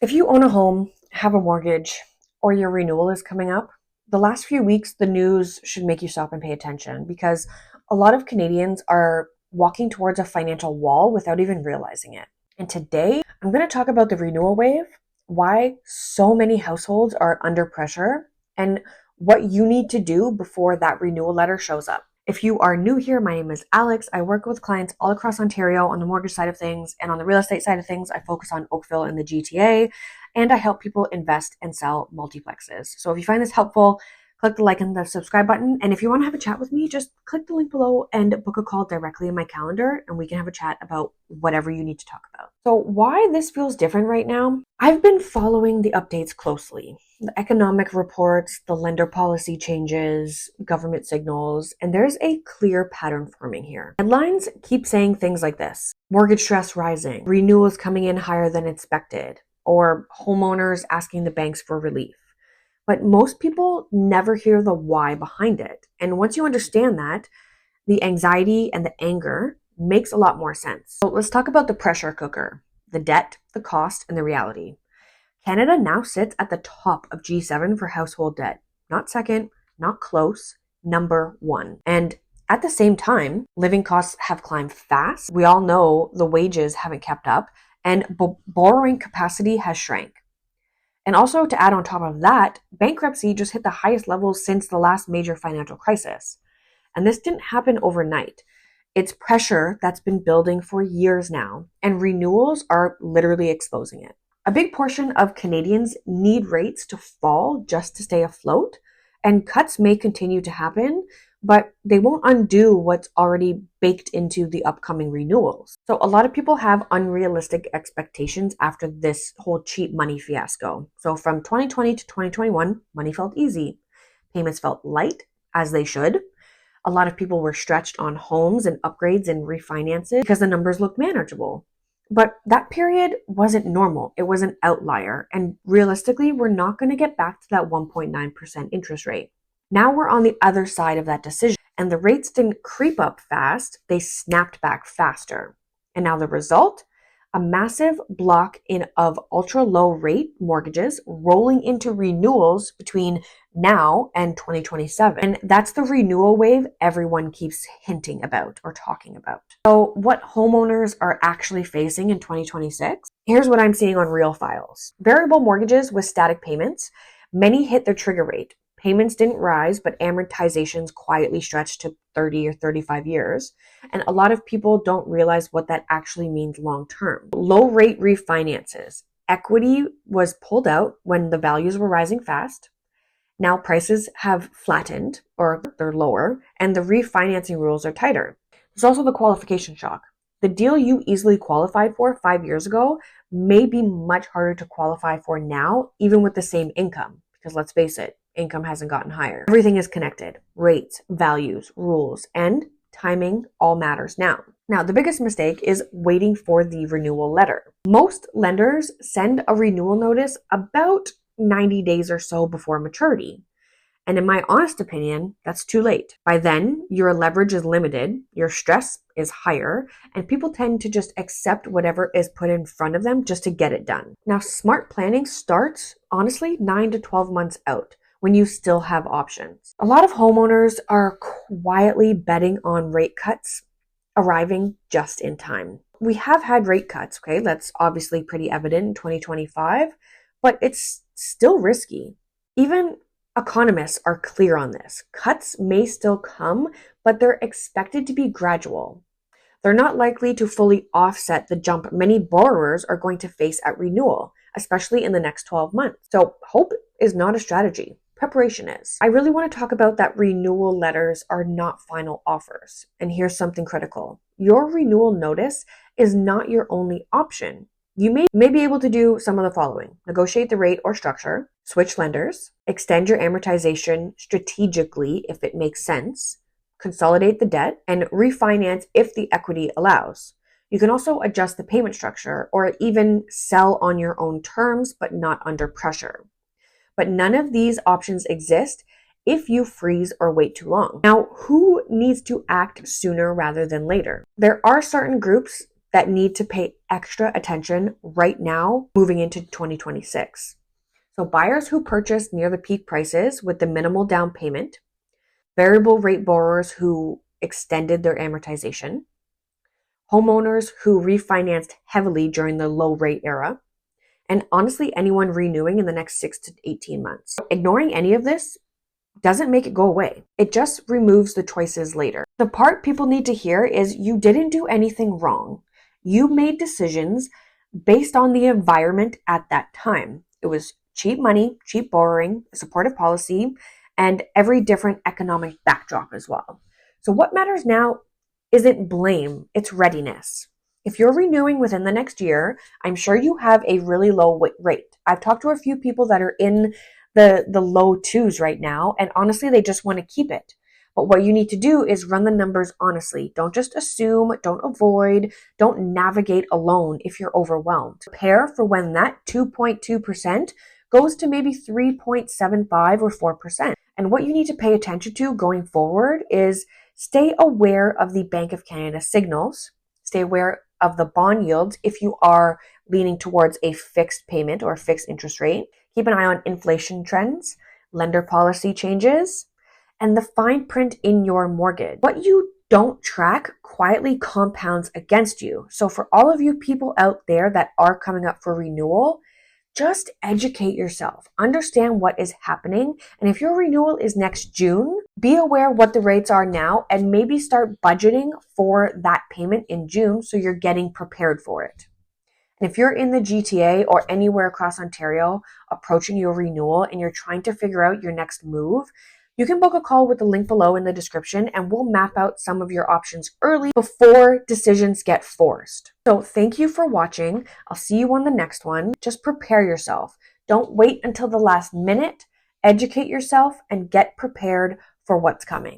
If you own a home, have a mortgage, or your renewal is coming up, the last few weeks, the news should make you stop and pay attention because a lot of Canadians are walking towards a financial wall without even realizing it. And today, I'm going to talk about the renewal wave, why so many households are under pressure, and what you need to do before that renewal letter shows up. If you are new here, my name is Alex. I work with clients all across Ontario on the mortgage side of things, and on the real estate side of things, I focus on Oakville and the GTA, and I help people invest and sell multiplexes. So if you find this helpful, click the like and the subscribe button. And if you want to have a chat with me, just click the link below and book a call directly in my calendar, and we can have a chat about whatever you need to talk about. So why this feels different right now? I've been following the updates closely. The economic reports, the lender policy changes, government signals, and there's a clear pattern forming here. Headlines keep saying things like this: mortgage stress rising, renewals coming in higher than expected, or homeowners asking the banks for relief. But most people never hear the why behind it. And once you understand that, the anxiety and the anger makes a lot more sense. So let's talk about the pressure cooker, the debt, the cost, and the reality. Canada now sits at the top of G7 for household debt. Not second, not close, number one. And at the same time, living costs have climbed fast. We all know the wages haven't kept up, and borrowing capacity has shrank. And also, to add on top of that, bankruptcy just hit the highest levels since the last major financial crisis. And this didn't happen overnight. It's pressure that's been building for years now, and renewals are literally exposing it. A big portion of Canadians need rates to fall just to stay afloat, and cuts may continue to happen, but they won't undo what's already baked into the upcoming renewals. So a lot of people have unrealistic expectations after this whole cheap money fiasco. So from 2020 to 2021, money felt easy. Payments felt light, as they should. A lot of people were stretched on homes and upgrades and refinances because the numbers looked manageable. But that period wasn't normal. It was an outlier. And realistically, we're not going to get back to that 1.9% interest rate. Now we're on the other side of that decision, and the rates didn't creep up fast, they snapped back faster. And now the result? A massive block of ultra low rate mortgages rolling into renewals between now and 2027. And that's the renewal wave everyone keeps hinting about or talking about. So what homeowners are actually facing in 2026? Here's what I'm seeing on real files. Variable mortgages with static payments, many hit their trigger rate. Payments didn't rise, but amortizations quietly stretched to 30 or 35 years. And a lot of people don't realize what that actually means long term. Low rate refinances. Equity was pulled out when the values were rising fast. Now prices have flattened, or they're lower, and the refinancing rules are tighter. There's also the qualification shock. The deal you easily qualified for 5 years ago may be much harder to qualify for now, even with the same income. Because let's face it, income hasn't gotten higher. Everything is connected. Rates, values, rules, and timing all matters now. Now, the biggest mistake is waiting for the renewal letter. Most lenders send a renewal notice about 90 days or so before maturity. And in my honest opinion, that's too late. By then, your leverage is limited, your stress is higher, and people tend to just accept whatever is put in front of them just to get it done. Now, smart planning starts, honestly, 9 to 12 months out, when you still have options. A lot of homeowners are quietly betting on rate cuts arriving just in time. We have had rate cuts, okay? That's obviously pretty evident in 2025, but it's still risky. Even economists are clear on this. Cuts may still come, but they're expected to be gradual. They're not likely to fully offset the jump many borrowers are going to face at renewal, especially in the next 12 months. So hope is not a strategy. Preparation is. I really want to talk about that renewal letters are not final offers. And here's something critical. Your renewal notice is not your only option. You may be able to do some of the following: negotiate the rate or structure, switch lenders, extend your amortization strategically if it makes sense, consolidate the debt, and refinance if the equity allows. You can also adjust the payment structure or even sell on your own terms, but not under pressure. But none of these options exist if you freeze or wait too long. Now, who needs to act sooner rather than later? There are certain groups that need to pay extra attention right now moving into 2026. So buyers who purchased near the peak prices with the minimal down payment, variable rate borrowers who extended their amortization, homeowners who refinanced heavily during the low rate era, and honestly, anyone renewing in the next 6 to 18 months. Ignoring any of this doesn't make it go away. It just removes the choices later. The part people need to hear is you didn't do anything wrong. You made decisions based on the environment at that time. It was cheap money, cheap borrowing, supportive policy, and every different economic backdrop as well. So what matters now isn't blame, it's readiness. If you're renewing within the next year, I'm sure you have a really low rate. I've talked to a few people that are in the low twos right now, and honestly, they just want to keep it. But what you need to do is run the numbers honestly. Don't just assume, don't avoid, don't navigate alone if you're overwhelmed. Prepare for when that 2.2% goes to maybe 3.75 or 4%. And what you need to pay attention to going forward is stay aware of the Bank of Canada signals, stay aware of the bond yields if you are leaning towards a fixed payment or a fixed interest rate. Keep an eye on inflation trends, lender policy changes, and the fine print in your mortgage. What you don't track quietly compounds against you. So for all of you people out there that are coming up for renewal, just educate yourself. Understand what is happening. And if your renewal is next June, be aware what the rates are now and maybe start budgeting for that payment in June so you're getting prepared for it. And if you're in the GTA or anywhere across Ontario approaching your renewal and you're trying to figure out your next move, you can book a call with the link below in the description and we'll map out some of your options early before decisions get forced. So thank you for watching. I'll see you on the next one. Just prepare yourself. Don't wait until the last minute. Educate yourself and get prepared for what's coming.